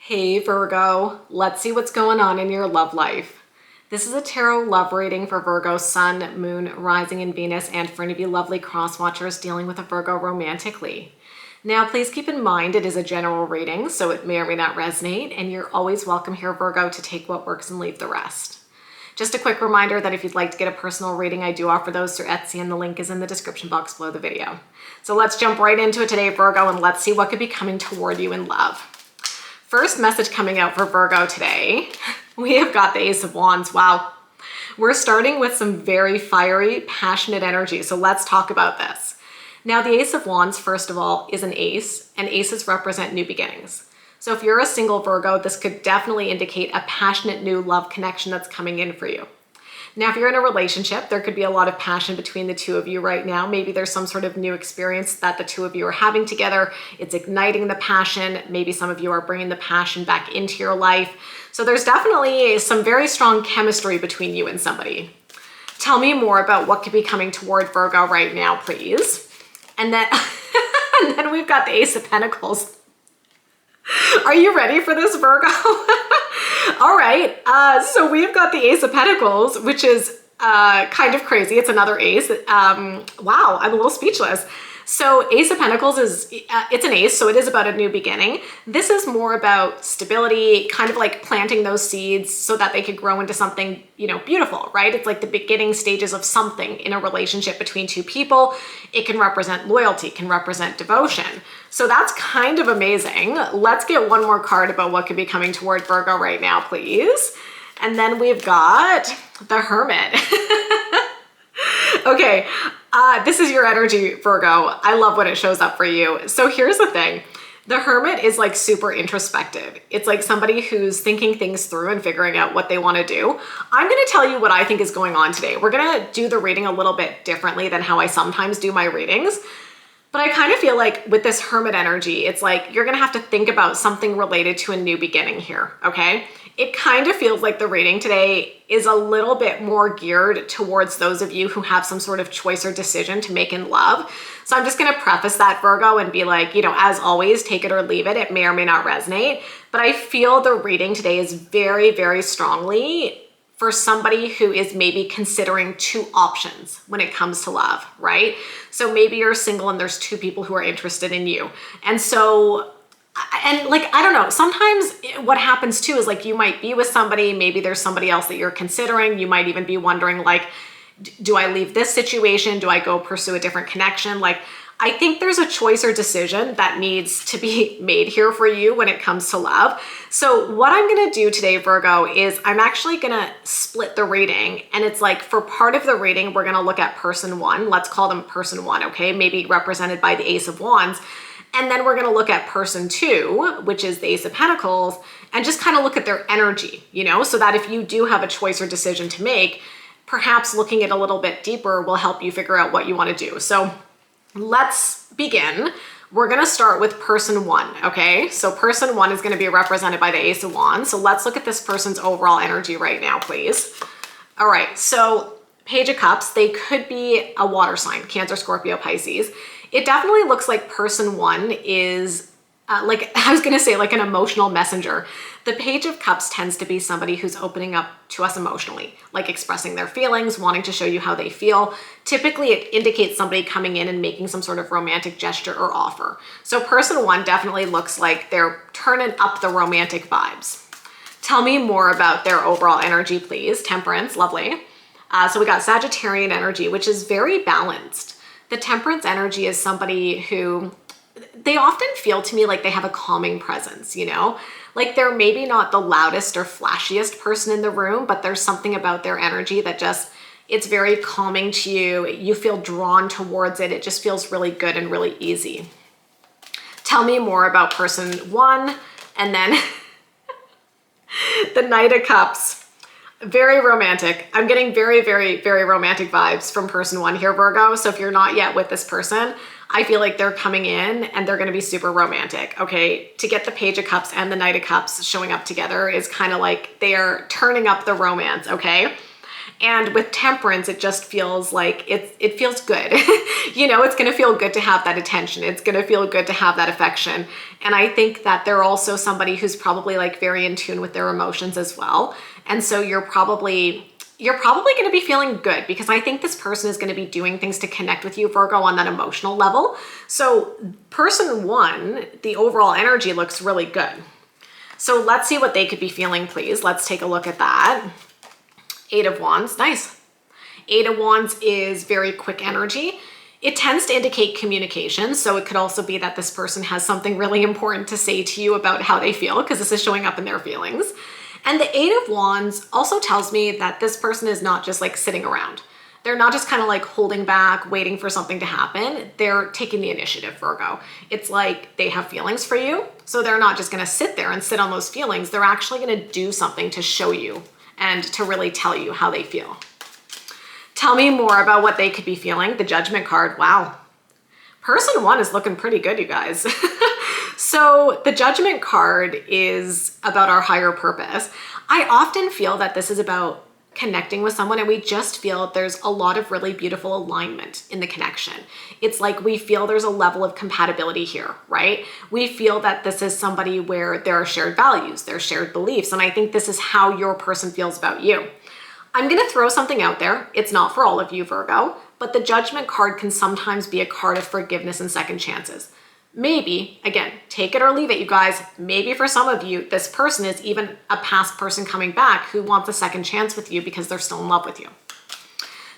Hey Virgo, let's see what's going on in your love life. This is a tarot love reading for Virgo, Sun, Moon, Rising, and Venus, and for any of you lovely cross watchers dealing with a Virgo romantically. Now, please keep in mind it is a general reading, so it may or may not resonate, and you're always welcome here, Virgo, to take what works and leave the rest. Just a quick reminder that if you'd like to get a personal reading, I do offer those through Etsy, and the link is in the description box below the video. So let's jump right into it today, Virgo, and let's see what could be coming toward you in love. First message coming out for Virgo today, we have got the Ace of Wands. Wow. We're starting with some very fiery, passionate energy. So let's talk about this. Now, the Ace of Wands, first of all, is an ace, and aces represent new beginnings. So if you're a single Virgo, this could definitely indicate a passionate new love connection that's coming in for you. Now, if you're in a relationship, there could be a lot of passion between the two of you right now. Maybe there's some sort of new experience that the two of you are having together. It's igniting the passion. Maybe some of you are bringing the passion back into your life. So there's definitely some very strong chemistry between you and somebody. Tell me more about what could be coming toward Virgo right now, please. And then, and then we've got the Ace of Pentacles. Are you ready for this, Virgo? All right, so we've got the Ace of Pentacles, which is kind of crazy. It's another ace. Wow, I'm a little speechless. So Ace of Pentacles is, it's an ace, so it is about a new beginning. This is more about stability, kind of like planting those seeds so that they could grow into something, beautiful, right? It's like the beginning stages of something in a relationship between two people. It can represent loyalty, can represent devotion. So that's kind of amazing. Let's get one more card about what could be coming toward Virgo right now, please. And then we've got the Hermit. Okay, this is your energy, Virgo. I love when it shows up for you. So here's the thing. The Hermit is like super introspective. It's like somebody who's thinking things through and figuring out what they want to do. I'm going to tell you what I think is going on today. We're going to do the reading a little bit differently than how I sometimes do my readings. But I kind of feel like with this Hermit energy, it's like you're going to have to think about something related to a new beginning here, okay? It kind of feels like the reading today is a little bit more geared towards those of you who have some sort of choice or decision to make in love. So I'm just going to preface that, Virgo, and be like, as always, take it or leave it. It may or may not resonate. But I feel the reading today is very, very strongly for somebody who is maybe considering two options when it comes to love, right? So maybe you're single and there's two people who are interested in you. And so, I don't know, sometimes what happens too is like you might be with somebody, maybe there's somebody else that you're considering. You might even be wondering like, do I leave this situation? Do I go pursue a different connection? Like, I think there's a choice or decision that needs to be made here for you when it comes to love. So what I'm going to do today, Virgo, is I'm actually going to split the reading. And it's like for part of the reading, we're going to look at person one. Let's call them person one, okay? Maybe represented by the Ace of Wands. And then we're going to look at person two, which is the Ace of Pentacles, and just kind of look at their energy, so that if you do have a choice or decision to make, perhaps looking at a little bit deeper will help you figure out what you want to do. So let's begin. We're going to start with person one, okay? So person one is going to be represented by the Ace of Wands. So let's look at this person's overall energy right now, please. All right, so Page of Cups, they could be a water sign, Cancer, Scorpio, Pisces. It definitely looks like person one is like an emotional messenger. The Page of Cups tends to be somebody who's opening up to us emotionally, like expressing their feelings, wanting to show you how they feel. Typically, it indicates somebody coming in and making some sort of romantic gesture or offer. So person one definitely looks like they're turning up the romantic vibes. Tell me more about their overall energy, please. Temperance, lovely. So we got Sagittarian energy, which is very balanced. The Temperance energy is somebody who, they often feel to me like they have a calming presence, Like they're maybe not the loudest or flashiest person in the room, but there's something about their energy that just, it's very calming to you. You feel drawn towards it. It just feels really good and really easy. Tell me more about person one. And then the Knight of Cups. Very romantic. I'm getting very, very, very romantic vibes from person one here, Virgo. So if you're not yet with this person, I feel like they're coming in and they're going to be super romantic. Okay. To get the Page of Cups and the Knight of Cups showing up together is kind of like they're turning up the romance. Okay. And with Temperance, it just feels like it feels good. You know, it's going to feel good to have that attention. It's going to feel good to have that affection. And I think that they're also somebody who's probably like very in tune with their emotions as well. And so you're probably going to be feeling good, because I think this person is going to be doing things to connect with you, Virgo, on that emotional level. So person one, the overall energy looks really good. So let's see what they could be feeling, please. Let's take a look at that. 8 of Wands, nice. 8 of Wands is very quick energy. It tends to indicate communication. So it could also be that this person has something really important to say to you about how they feel, because this is showing up in their feelings. And the 8 of Wands also tells me that this person is not just like sitting around. They're not just kind of like holding back, waiting for something to happen. They're taking the initiative, Virgo. It's like they have feelings for you. So they're not just going to sit there and sit on those feelings. They're actually going to do something to show you and to really tell you how they feel. Tell me more about what they could be feeling. The Judgment card, wow. Person one is looking pretty good, you guys. So the Judgment card is about our higher purpose. I often feel that this is about connecting with someone, and we just feel there's a lot of really beautiful alignment in the connection. It's like we feel there's a level of compatibility here, right? We feel that this is somebody where there are shared values, there are shared beliefs, and I think this is how your person feels about you. I'm going to throw something out there. It's not for all of you, Virgo, but the Judgment card can sometimes be a card of forgiveness and second chances. Maybe, again, take it or leave it, you guys. Maybe for some of you, this person is even a past person coming back who wants a second chance with you because they're still in love with you.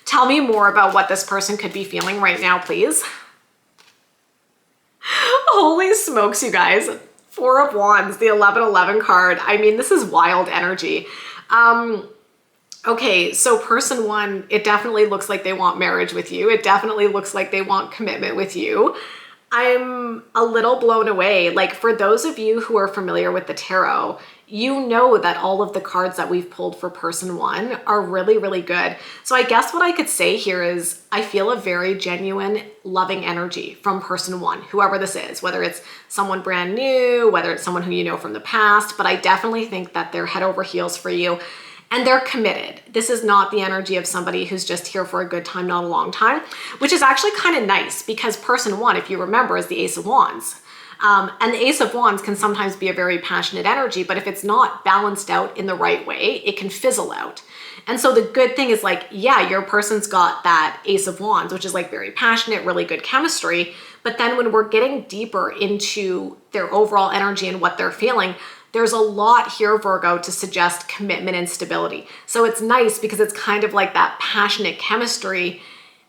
Tell me more about what this person could be feeling right now, please. Holy smokes, you guys. 4 of Wands, the 1111 card. I mean, this is wild energy. Okay, so person one, it definitely looks like they want marriage with you. It definitely looks like they want commitment with you. I'm a little blown away. Like, for those of you who are familiar with the tarot, you know that all of the cards that we've pulled for person one are really, really good. So I guess what I could say here is I feel a very genuine, loving energy from person one, whoever this is, whether it's someone brand new, whether it's someone who you know from the past, but I definitely think that they're head over heels for you. And they're committed. This is not the energy of somebody who's just here for a good time, not a long time, which is actually kind of nice, because person one, if you remember, is the Ace of Wands. And the Ace of Wands can sometimes be a very passionate energy, but if it's not balanced out in the right way, it can fizzle out. And so the good thing is, like, yeah, your person's got that Ace of Wands, which is like very passionate, really good chemistry. But then when we're getting deeper into their overall energy and what they're feeling, there's a lot here, Virgo, to suggest commitment and stability. So it's nice because it's kind of like that passionate chemistry.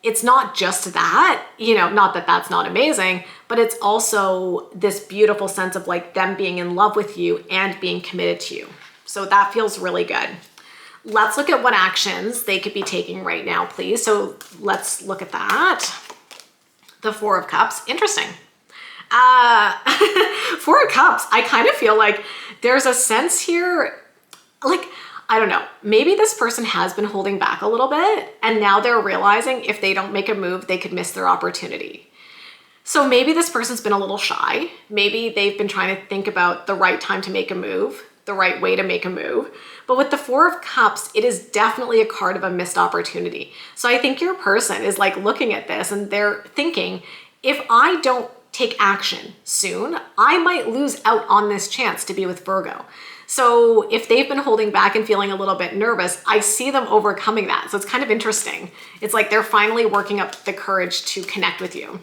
It's not just that, you know, not that that's not amazing, but it's also this beautiful sense of like them being in love with you and being committed to you. So that feels really good. Let's look at what actions they could be taking right now, please. So let's look at that. The 4 of Cups, interesting. 4 of Cups, I kind of feel like there's a sense here, like, I don't know, maybe this person has been holding back a little bit and now they're realizing if they don't make a move, they could miss their opportunity. So maybe this person's been a little shy. Maybe they've been trying to think about the right time to make a move, the right way to make a move. But with the 4 of Cups, it is definitely a card of a missed opportunity. So I think your person is like looking at this and they're thinking, if I don't take action soon, I might lose out on this chance to be with Virgo. So if they've been holding back and feeling a little bit nervous, I see them overcoming that. So it's kind of interesting. It's like they're finally working up the courage to connect with you.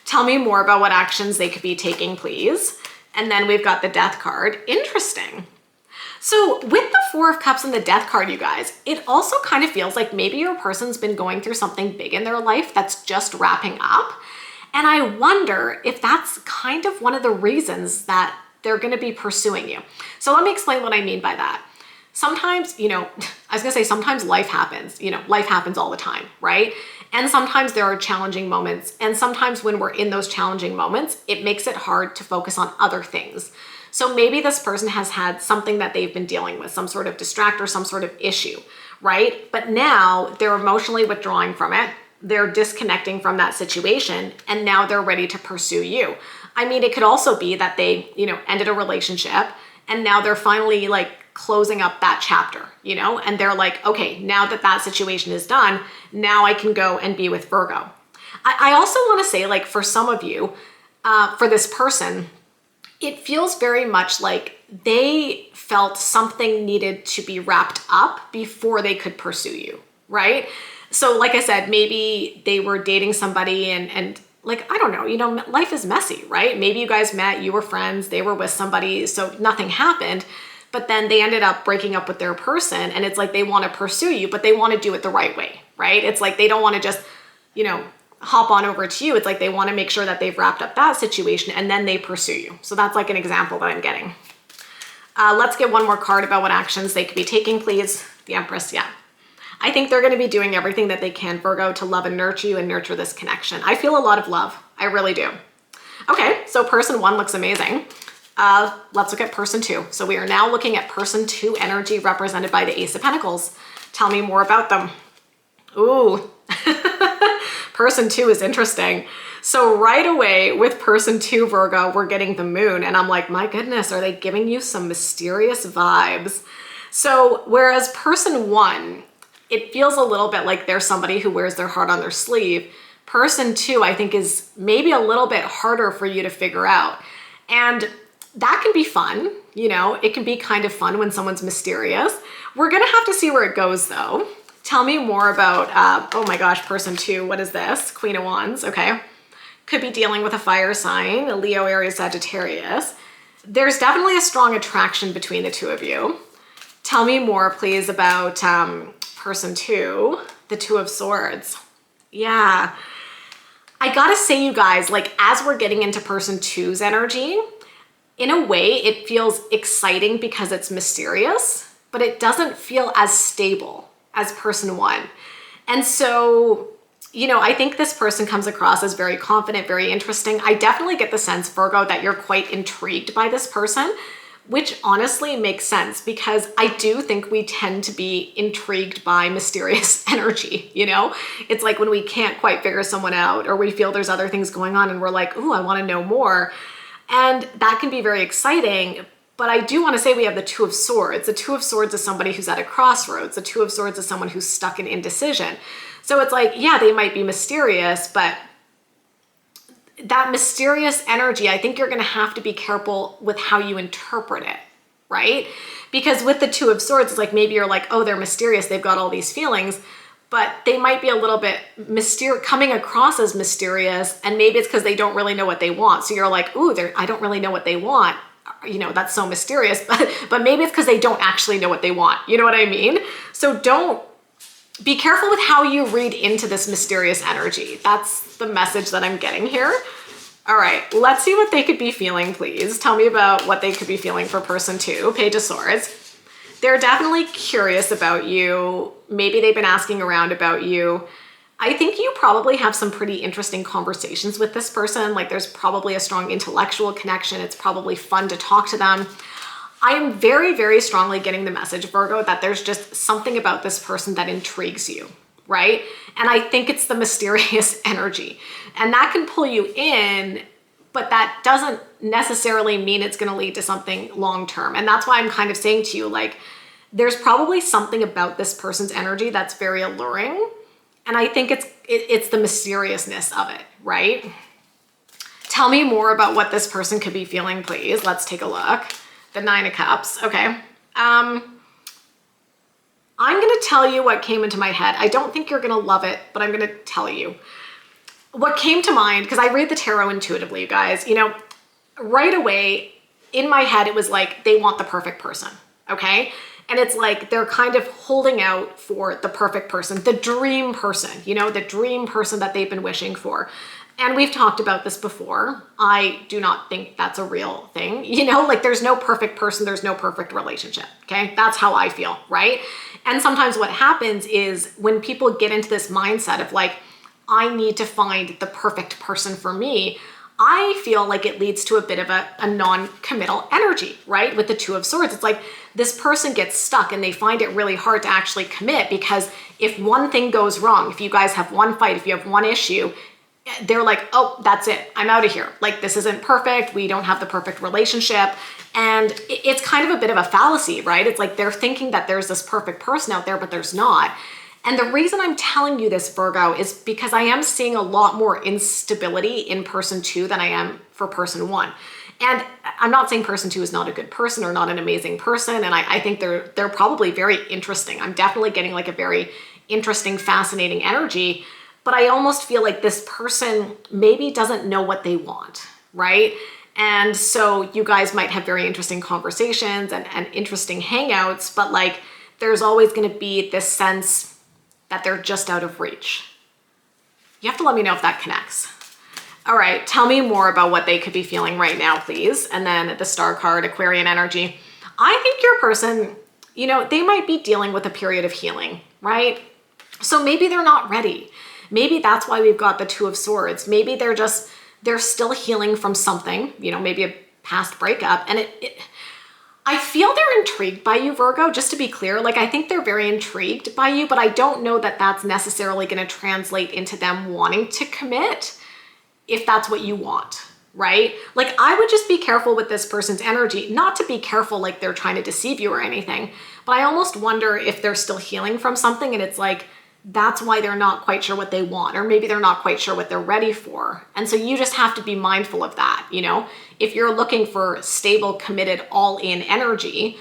Tell me more about what actions they could be taking, please. And then we've got the Death card. Interesting. So with the 4 of Cups and the Death card, you guys, it also kind of feels like maybe your person's been going through something big in their life that's just wrapping up. And I wonder if that's kind of one of the reasons that they're going to be pursuing you. So let me explain what I mean by that. Sometimes, you know, I was going to say sometimes life happens, you know, life happens all the time, right? And sometimes there are challenging moments. And sometimes when we're in those challenging moments, it makes it hard to focus on other things. So maybe this person has had something that they've been dealing with, some sort of distract or some sort of issue, right? But now they're emotionally withdrawing from it. They're disconnecting from that situation and now they're ready to pursue you. I mean, it could also be that they, you know, ended a relationship and now they're finally like closing up that chapter, you know, and they're like, okay, now that that situation is done, now I can go and be with Virgo. I also want to say, like, for some of you, for this person, it feels very much like they felt something needed to be wrapped up before they could pursue you, right? So like I said, maybe they were dating somebody and like, I don't know, you know, life is messy, right? Maybe you guys met, you were friends, they were with somebody, so nothing happened, but then they ended up breaking up with their person, and it's like they want to pursue you, but they want to do it the right way, right? It's like they don't want to just, you know, hop on over to you. It's like they want to make sure that they've wrapped up that situation and then they pursue you. So that's like an example that I'm getting. Let's get one more card about what actions they could be taking, please. The Empress, yeah. I think they're going to be doing everything that they can, Virgo, to love and nurture you and nurture this connection. I feel a lot of love. I really do. Okay, so person 1 looks amazing. Let's look at person 2. So we are now looking at person 2 energy represented by the Ace of Pentacles. Tell me more about them. Ooh. Person 2 is interesting. So right away with person 2, Virgo, we're getting the moon. And I'm like, my goodness, are they giving you some mysterious vibes? So whereas person 1, it feels a little bit like they're somebody who wears their heart on their sleeve. Person 2, I think, is maybe a little bit harder for you to figure out. And that can be fun. You know, it can be kind of fun when someone's mysterious. We're going to have to see where it goes though. Tell me more about, oh my gosh, person 2, what is this? Queen of Wands, okay. Could be dealing with a fire sign, a Leo, Aries, Sagittarius. There's definitely a strong attraction between the two of you. Tell me more, please, about person 2, the Two of Swords. Yeah, I gotta say, you guys, like, as we're getting into person 2's energy, in a way, it feels exciting because it's mysterious, but it doesn't feel as stable as person 1. And so, you know, I think this person comes across as very confident, very interesting. I definitely get the sense, Virgo, that you're quite intrigued by this person, which honestly makes sense because I do think we tend to be intrigued by mysterious energy, you know? It's like when we can't quite figure someone out or we feel there's other things going on and we're like, ooh, I want to know more. And that can be very exciting. But I do want to say we have the Two of Swords. The Two of Swords is somebody who's at a crossroads. The Two of Swords is someone who's stuck in indecision. So it's like, yeah, they might be mysterious, but that mysterious energy, I think you're going to have to be careful with how you interpret it, right? Because with the Two of Swords, it's like maybe you're like, oh, they're mysterious. They've got all these feelings, but they might be a little bit coming across as mysterious. And maybe it's because they don't really know what they want. So you're like, ooh, I don't really know what they want. You know, that's so mysterious, but maybe it's because they don't actually know what they want. You know what I mean? So be careful with how you read into this mysterious energy. That's the message that I'm getting here. All right, let's see what they could be feeling, please. Tell me about what they could be feeling for person 2, Page of Swords. They're definitely curious about you. Maybe they've been asking around about you. I think you probably have some pretty interesting conversations with this person. Like there's probably a strong intellectual connection. It's probably fun to talk to them. I am very, very strongly getting the message, Virgo, that there's just something about this person that intrigues you, right? And I think it's the mysterious energy. And that can pull you in, but that doesn't necessarily mean it's going to lead to something long-term. And that's why I'm kind of saying to you, like, there's probably something about this person's energy that's very alluring. And I think it's the mysteriousness of it, right? Tell me more about what this person could be feeling, please. Let's take a look. The Nine of Cups, okay. I'm gonna tell you what came into my head. I don't think you're gonna love it, but I'm gonna tell you. What came to mind, because I read the tarot intuitively, you guys, you know, right away in my head, it was like, they want the perfect person, okay? And it's like they're kind of holding out for the perfect person, the dream person, you know, the dream person that they've been wishing for. And we've talked about this before. I do not think that's a real thing. You know, like there's no perfect person, there's no perfect relationship, okay? That's how I feel, right? And sometimes what happens is when people get into this mindset of like, I need to find the perfect person for me, I feel like it leads to a bit of a non-committal energy, right? With the Two of Swords, it's like this person gets stuck and they find it really hard to actually commit because if one thing goes wrong, if you guys have one fight, if you have one issue, they're like, oh, that's it. I'm out of here. Like, this isn't perfect. We don't have the perfect relationship. And it's kind of a bit of a fallacy, right? It's like they're thinking that there's this perfect person out there, but there's not. And the reason I'm telling you this, Virgo, is because I am seeing a lot more instability in person 2 than I am for person 1. And I'm not saying person 2 is not a good person or not an amazing person. And I think they're probably very interesting. I'm definitely getting like a very interesting, fascinating energy. But I almost feel like this person maybe doesn't know what they want, right? And so you guys might have very interesting conversations and interesting hangouts, but like there's always going to be this sense that they're just out of reach. You have to let me know if that connects. All right, tell me more about what they could be feeling right now, please. And then the Star card, Aquarian energy. I think your person, you know, they might be dealing with a period of healing, right? So maybe they're not ready. Maybe that's why we've got the 2 of Swords. Maybe they're still healing from something, you know, maybe a past breakup. And I feel they're intrigued by you, Virgo, just to be clear. Like, I think they're very intrigued by you, but I don't know that that's necessarily going to translate into them wanting to commit if that's what you want, right? Like, I would just be careful with this person's energy, not to be careful like they're trying to deceive you or anything, but I almost wonder if they're still healing from something and it's like, that's why they're not quite sure what they want, or maybe they're not quite sure what they're ready for. And so you just have to be mindful of that, you know? If you're looking for stable, committed, all-in energy,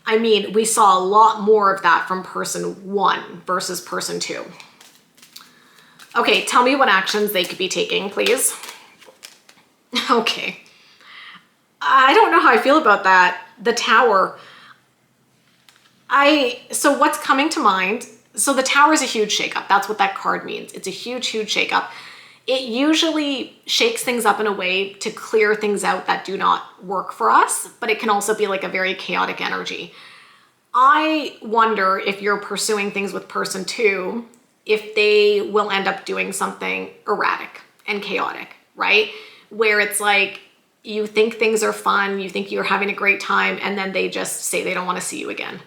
I mean, we saw a lot more of that from person 1 versus person 2. Okay, tell me what actions they could be taking, please. Okay. I don't know how I feel about that. The Tower. So what's coming to mind? So the Tower is a huge shakeup. That's what that card means. It's a huge, huge shakeup. It usually shakes things up in a way to clear things out that do not work for us, but it can also be like a very chaotic energy. I wonder if you're pursuing things with person 2, if they will end up doing something erratic and chaotic, right? Where it's like, you think things are fun, you think you're having a great time, and then they just say they don't want to see you again.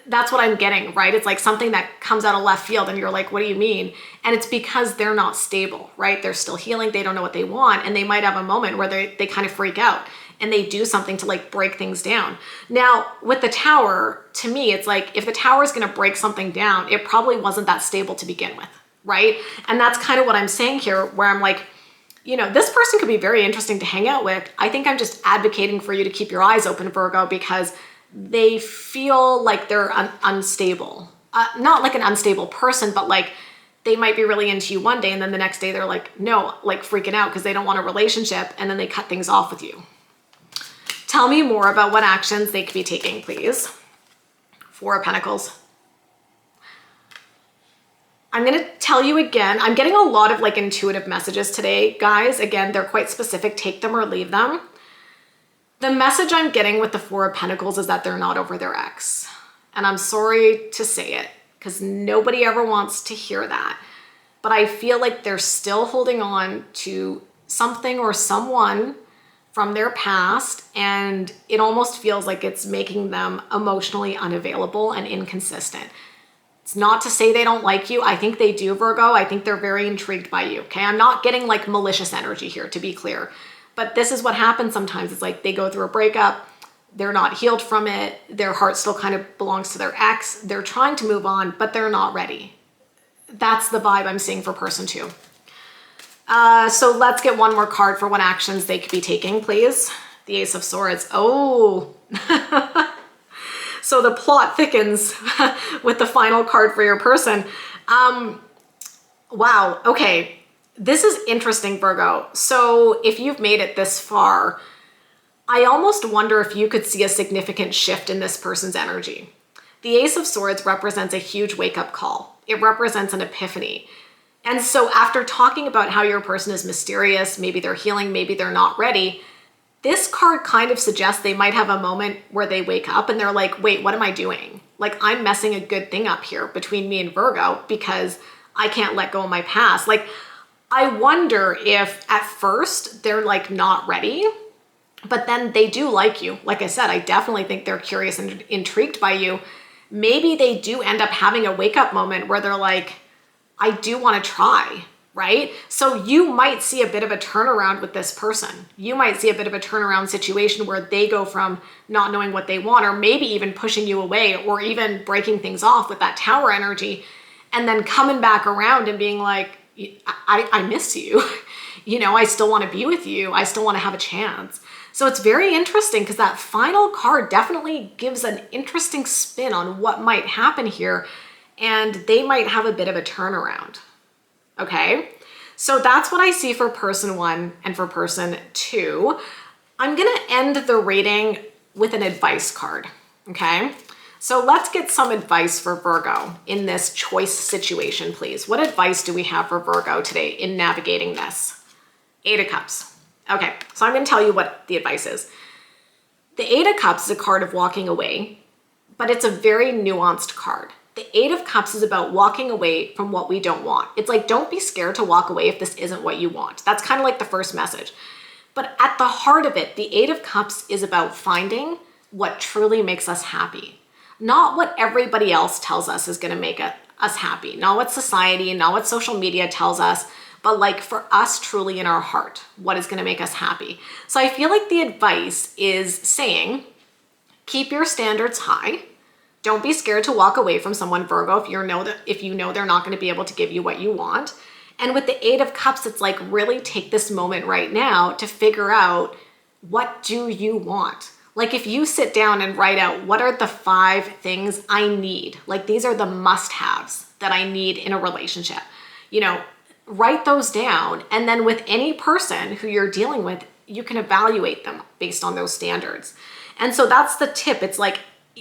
That's what I'm getting, right? It's like something that comes out of left field and you're like, what do you mean? And it's because they're not stable, right? They're still healing. They don't know what they want. And they might have a moment where they kind of freak out and they do something to like break things down. Now with the Tower, to me, it's like, if the Tower is going to break something down, it probably wasn't that stable to begin with, right? And that's kind of what I'm saying here, where I'm like, you know, this person could be very interesting to hang out with. I think I'm just advocating for you to keep your eyes open, Virgo, because they feel like they're unstable. Not like an unstable person, but like they might be really into you one day and then the next day they're like, no, like freaking out because they don't want a relationship, and then they cut things off with you. Tell me more about what actions they could be taking, please. 4 of Pentacles. I'm going to tell you again, I'm getting a lot of like intuitive messages today, guys. Again, they're quite specific. Take them or leave them. The message I'm getting with the 4 of Pentacles is that they're not over their ex. And I'm sorry to say it because nobody ever wants to hear that. But I feel like they're still holding on to something or someone from their past, and it almost feels like it's making them emotionally unavailable and inconsistent. It's not to say they don't like you. I think they do, Virgo. I think they're very intrigued by you, okay? I'm not getting like malicious energy here, to be clear. But this is what happens sometimes. It's like they go through a breakup, they're not healed from it, their heart still kind of belongs to their ex, they're trying to move on, but they're not ready. That's the vibe I'm seeing for person 2. So let's get one more card for what actions they could be taking, please. The Ace of Swords. Oh, so the plot thickens with the final card for your person. Wow, okay. This is interesting, Virgo. So if you've made it this far, I almost wonder if you could see a significant shift in this person's energy. The Ace of Swords represents a huge wake-up call. It represents an epiphany. And so after talking about how your person is mysterious, maybe they're healing, maybe they're not ready, this card kind of suggests they might have a moment where they wake up and they're like, wait, what am I doing? Like, I'm messing a good thing up here between me and Virgo because I can't let go of my past. Like, I wonder if at first they're like not ready, but then they do like you. Like I said, I definitely think they're curious and intrigued by you. Maybe they do end up having a wake up moment where they're like, I do want to try, right? So you might see a bit of a turnaround with this person. You might see a bit of a turnaround situation where they go from not knowing what they want, or maybe even pushing you away, or even breaking things off with that Tower energy, and then coming back around and being like, I miss you. You know, I still want to be with you. I still want to have a chance. So it's very interesting because that final card definitely gives an interesting spin on what might happen here, and they might have a bit of a turnaround. Okay, so that's what I see for person 1 and for person 2. I'm gonna end the reading with an advice card, okay? So let's get some advice for Virgo in this choice situation, please. What advice do we have for Virgo today in navigating this? 8 of Cups. Okay, so I'm gonna tell you what the advice is. The 8 of Cups is a card of walking away, but it's a very nuanced card. The 8 of Cups is about walking away from what we don't want. It's like, don't be scared to walk away if this isn't what you want. That's kind of like the first message. But at the heart of it, the 8 of Cups is about finding what truly makes us happy. Not what everybody else tells us is going to make us happy. Not what society, not what social media tells us, but like for us truly in our heart, what is going to make us happy. So I feel like the advice is saying, keep your standards high. Don't be scared to walk away from someone, Virgo, if you know they're not going to be able to give you what you want. And with the 8 of Cups, it's like, really take this moment right now to figure out, what do you want? Like, if you sit down and write out, what are the 5 things I need? Like, these are the must-haves that I need in a relationship. You know, write those down. And then with any person who you're dealing with, you can evaluate them based on those standards. And so that's the tip. It's like,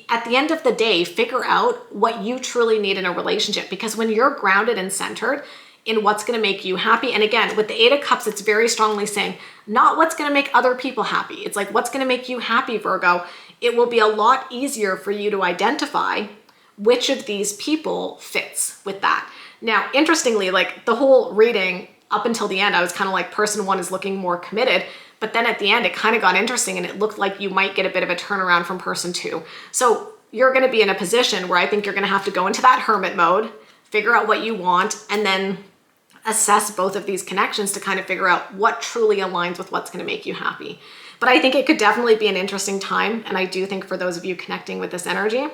at the end of the day, figure out what you truly need in a relationship, because when you're grounded and centered in what's going to make you happy, and again, with the 8 of Cups, it's very strongly saying, not what's going to make other people happy. It's like, what's going to make you happy, Virgo? It will be a lot easier for you to identify which of these people fits with that. Now, interestingly, like the whole reading up until the end, I was kind of like, person 1 is looking more committed. But then at the end, it kind of got interesting, and it looked like you might get a bit of a turnaround from person 2. So you're going to be in a position where I think you're going to have to go into that hermit mode, figure out what you want, and then assess both of these connections to kind of figure out what truly aligns with what's going to make you happy. But I think it could definitely be an interesting time. And I do think for those of you connecting with this energy,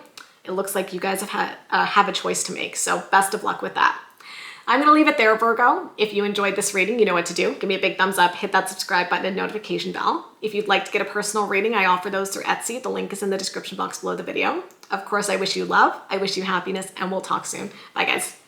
it looks like you guys have a choice to make. So best of luck with that. I'm going to leave it there, Virgo. If you enjoyed this reading, you know what to do. Give me a big thumbs up, hit that subscribe button and notification bell. If you'd like to get a personal reading, I offer those through Etsy. The link is in the description box below the video. Of course, I wish you love, I wish you happiness, and we'll talk soon. Bye, guys.